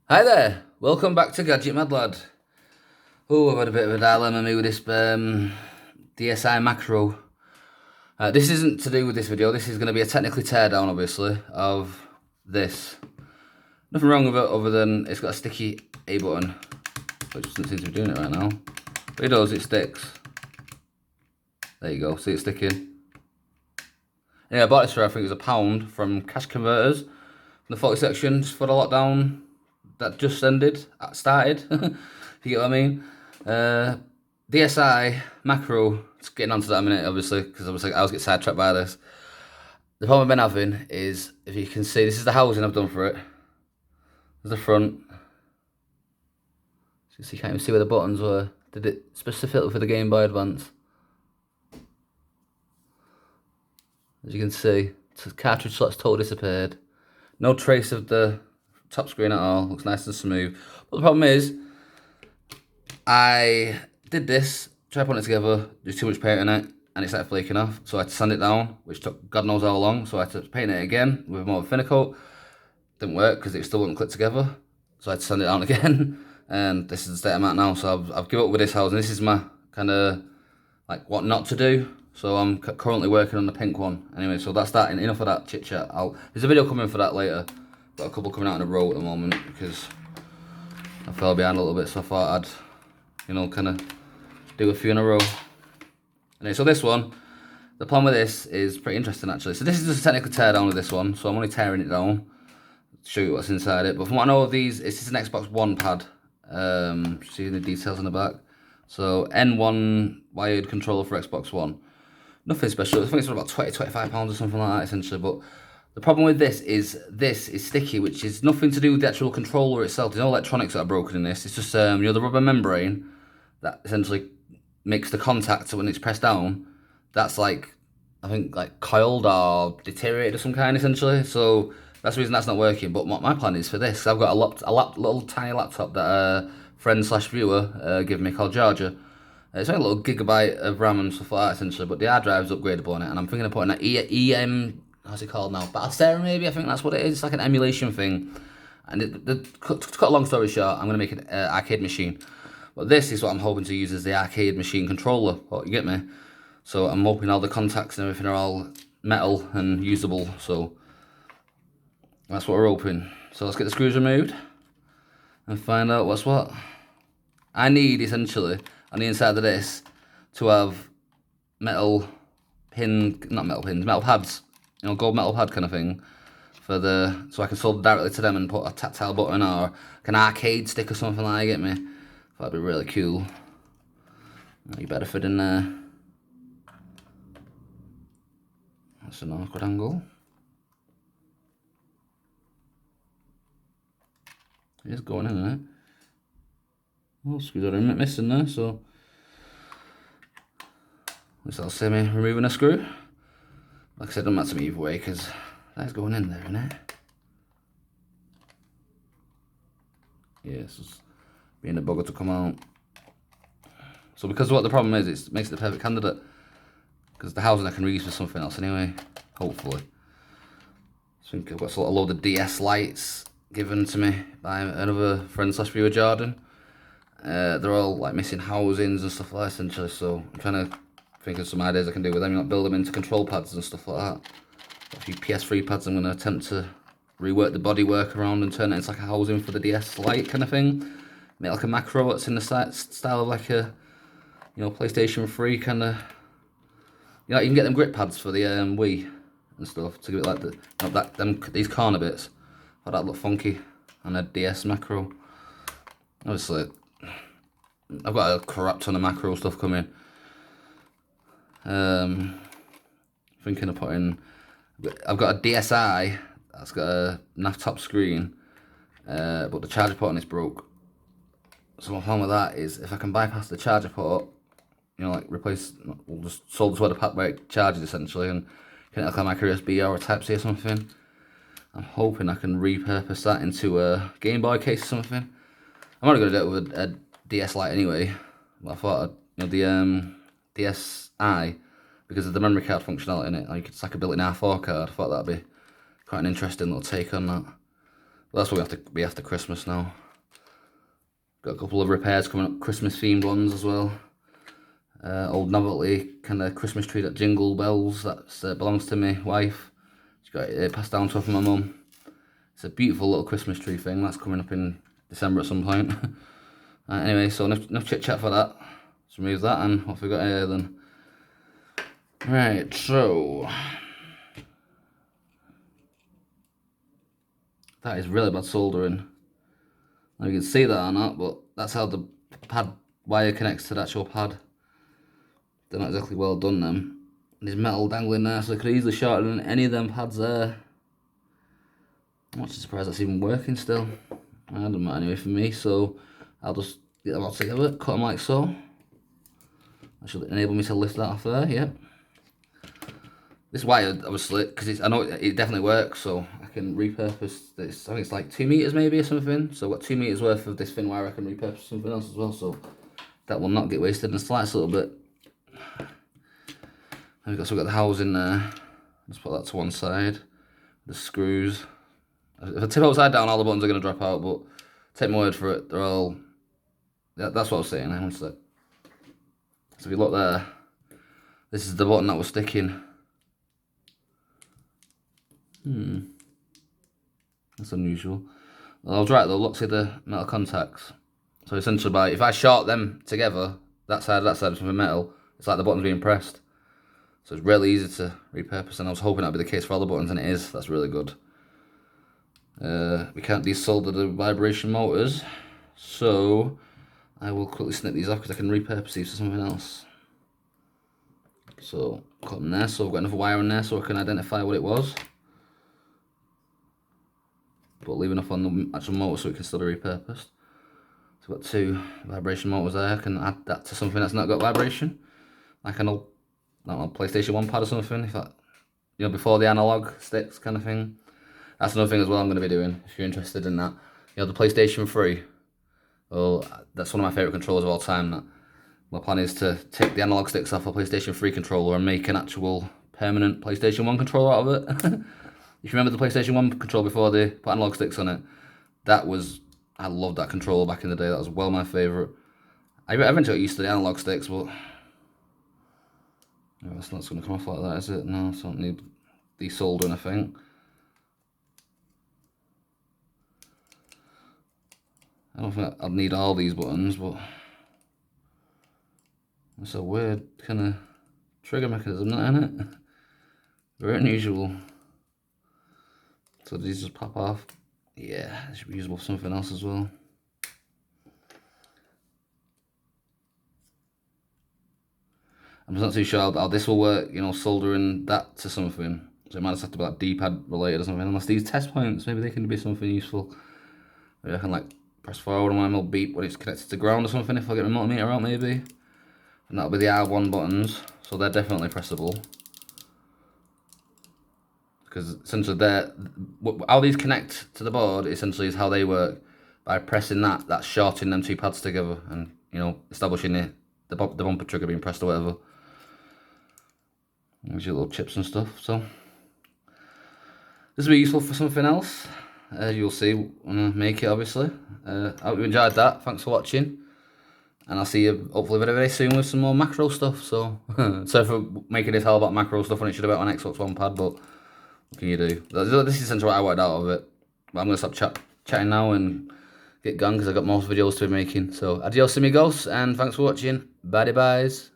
Hi there, welcome back to Gadget Mad Lad. Oh, I've had a bit of a dilemma me with this DSI macro. This isn't to do with this video, this is going to be a technically teardown, obviously, of this. Nothing wrong with it other than it's got a sticky A button, which doesn't seem to be doing it right now. But it does, it sticks. There you go, see it sticking. Yeah, I bought this for, I think it was £1 from Cash Converters, from the 40 section, just for the lockdown that just started, if you get what I mean. DSI macro, just getting onto that in a minute, obviously, because I always get sidetracked by this. The problem I've been having is, if you can see, this is the housing I've done for it. There's the front. So you can't even see where the buttons were. Did it specifically for the Game Boy Advance. As you can see, the cartridge slot's totally disappeared. No trace of the top screen at all. Looks nice and smooth. But the problem is, I did this, tried putting it together, there's too much paint in it, and it started flaking off. So I had to sand it down, which took God knows how long. So I had to paint it again with more thinner coat. Didn't work because it still wouldn't click together. So I had to sand it down again. And this is the state I'm at now. So I've given up with this house, and this is my kind of like what not to do. So I'm currently working on the pink one. Anyway, so that's that. Enough of that chit chat. There's a video coming for that later. Got a couple coming out in a row at the moment because I fell behind a little bit. So I thought I'd, kind of do a few in a row. Anyway, so this one, the plan with this is pretty interesting actually. So this is just a technical teardown of this one. So I'm only tearing it down to show you what's inside it. But from what I know of these, it's just an Xbox One pad. See the details in the back. So N1 wired controller for Xbox One. Nothing special. I think it's about £20–25 or something like that essentially. But the problem with this is sticky, which is nothing to do with the actual controller itself. There's no electronics that are broken in this. It's just the rubber membrane that essentially makes the contact. So when it's pressed down, that's I think coiled or deteriorated of some kind essentially. So that's the reason that's not working. But what my plan is for this, I've got a little tiny laptop that a friend/viewer gave me called Georgia. It's only a little gigabyte of RAM and stuff like that essentially, but the hard drive's upgradable on it, and I'm thinking of putting an how's it called now? Battlestar maybe, I think that's what it is. It's like an emulation thing. And to cut a long story short, I'm going to make an arcade machine. But this is what I'm hoping to use as the arcade machine controller, you get me? So I'm hoping all the contacts and everything are all metal and usable, so that's what we're hoping. So let's get the screws removed and find out what's what. I need, essentially, on the inside of this, to have metal pads, gold metal pad kind of thing, so I can solder directly to them and put a tactile button or an arcade stick or something like that, you get me? That'd be really cool. You better fit in there. That's an awkward angle. It is going in, isn't it? Well, screws are missing there, so at least I'll see me removing a screw. Like I said, it doesn't matter to me either way because that's going in there, isn't it? Yes, it's being a bugger to come out. So because what the problem is, it makes it the perfect candidate. Because the housing I can reuse for something else anyway, hopefully. I think I've got a load of DS lights given to me by another friend/viewer, Jordan. They're all missing housings and stuff like that essentially, so I'm trying to think of some ideas I can do with them, build them into control pads and stuff like that. A few PS3 pads I'm going to attempt to rework the bodywork around and turn it into a housing for the DS Lite kind of thing. Make a macro that's in the style of a, PlayStation 3 kind of. You can get them grip pads for the Wii and stuff to give it these corner bits. But that look funky on a DS macro. Obviously, I've got a crap ton of macro stuff coming. Thinking of putting. I've got a DSi that's got a NAF top screen, but the charger port on it's broke. So my plan with that is if I can bypass the charger port, we'll just solder to where it charges essentially, and connect like a micro USB or a Type C or something. I'm hoping I can repurpose that into a Game Boy case or something. I'm only going to do it with a DS Lite anyway. But I thought, the DSi, because of the memory card functionality in it, it's like a built-in R4 card. I thought that'd be quite an interesting little take on that. Well, that's what we have to be after Christmas now. Got a couple of repairs coming up, Christmas themed ones as well. Old novelty kind of Christmas tree that jingle bells, that belongs to my wife. She got it passed down to her from my mum. It's a beautiful little Christmas tree thing that's coming up in December at some point. Anyway, so enough chit chat for that. Let's remove that, and what have we got here then? Right, so that is really bad soldering. Now you can see that or not, but that's how the pad wire connects to the actual pad. They're not exactly well done them. And there's metal dangling there, so I could easily shorten any of them pads there. I'm actually surprised that's even working still. I don't matter anyway for me, so I'll just get them all together, cut them like so. That should enable me to lift that off there, yep. This wire, obviously, because I know it definitely works, so I can repurpose this. I think it's like 2 meters maybe or something. So I've got 2 meters worth of this thin wire I can repurpose something else as well, so that will not get wasted in the slightest little bit. We've got the housing there. Let's put that to one side. The screws. If I tip upside down, all the buttons are going to drop out, but take my word for it, they're all... That's what I was saying, one sec. So if you look there, this is the button that was sticking. That's unusual. Well, I was right though, look, see the metal contacts. So essentially, if I short them together, that side of something metal, it's like the button's being pressed. So it's really easy to repurpose, and I was hoping that'd be the case for all the buttons, and it is. That's really good. We can't desolder the vibration motors, so I will quickly snip these off because I can repurpose these for something else. So cut them there, so I've got another wire in there so I can identify what it was. But leave enough on the actual motor so it can still be repurposed. So I've got 2 vibration motors there. I can add that to something that's not got vibration, like an old, I don't know, PlayStation 1 pad or something. If that, you know, before the analog sticks kind of thing. That's another thing as well I'm going to be doing if you're interested in that. You know, the PlayStation 3. Well, that's one of my favourite controllers of all time. That my plan is to take the analog sticks off a PlayStation 3 controller and make an actual permanent PlayStation 1 controller out of it. If you remember the PlayStation 1 controller before they put analog sticks on it, I loved that controller back in the day. That was well my favourite. I eventually got used to the analog sticks, but that's not going to come off like that, is it? No, so I don't need desoldering, I think. I don't think I'd need all these buttons, but it's a weird kind of trigger mechanism, isn't it? Very unusual. So these just pop off. Yeah, they should be usable for something else as well. I'm just not too sure how this will work, you know, soldering that to something. So it might just have to be like D-pad related or something. Unless these test points, maybe they can be something useful. Maybe I can like press forward and one will beep when it's connected to ground or something if I get my multimeter out maybe. And that'll be the R1 buttons, so they're definitely pressable. Because essentially how these connect to the board essentially is how they work. By pressing that, that's shorting them 2 pads together and, you know, establishing the bumper trigger being pressed or whatever. There's your little chips and stuff, so. This will be useful for something else. You'll see when I make it, obviously. I hope you enjoyed that. Thanks for watching. And I'll see you hopefully very, very soon with some more macro stuff. So, sorry for making this all about macro stuff when it should have been on Xbox One pad, but what can you do? This is essentially what I worked out of it. But I'm going to stop chatting now and get gone because I've got more videos to be making. So, adios amigos, and thanks for watching. Bye-byes.